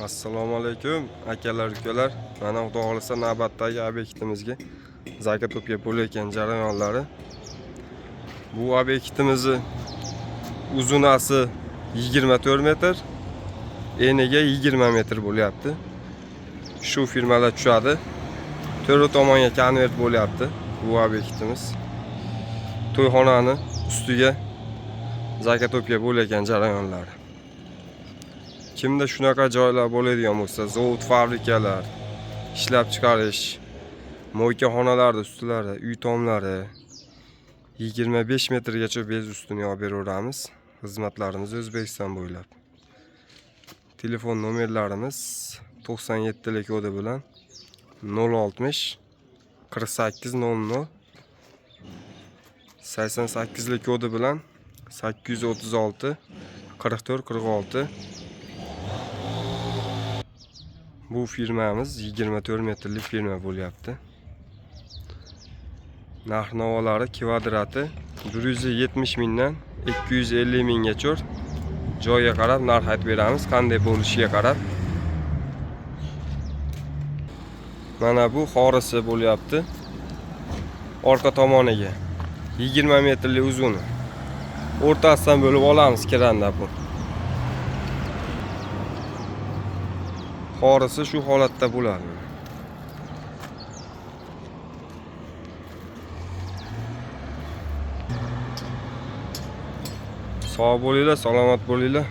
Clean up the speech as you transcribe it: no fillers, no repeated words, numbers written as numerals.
Assalomu alaykum akalar, ukalar. Mana xudo xolisa navbatdagi obyektimizga zakat o'pga bo'layotgan jarayonlari. Bu obyektimizni uzunasi 24 metr, eniga 20 metr bo'lyapti. Shu firmalar tushadi. To'rt tomonga konvert bo'lyapti bu obyektimiz. To'yxonani ustiga zakat o'pga bo'layotgan jarayonlari. Kimda shunaqa joylar bo'ladigan bo'lsa, zavod, fabrikalar, ishlab chiqarish, mo'ykaxonalar ustilari, uy tomlari 25 metrgacha bez ustuni olib beraveramiz. Xizmatlarimiz O'zbekiston bo'ylab. Telefon nomerlarimiz 97 kodi bilan 060 48 00 88 kodi bilan 836 44 46. Bu firmamiz 24 metrlik firma bo'lyapti. Narx-navolari kvadrati 170 mingdan 250 minggacha joyga qarab narx aytib beramiz, qanday bo'lishiga qarab. Mana bu xorisi bo'lyapti. Orqa tomoniga 20 metrlik uzuni. O'rtasidan bo'lib olamiz kiranda bu. Xorisi shu holatda bo'ladi. Sog' bo'linglar, salomat bo'linglar.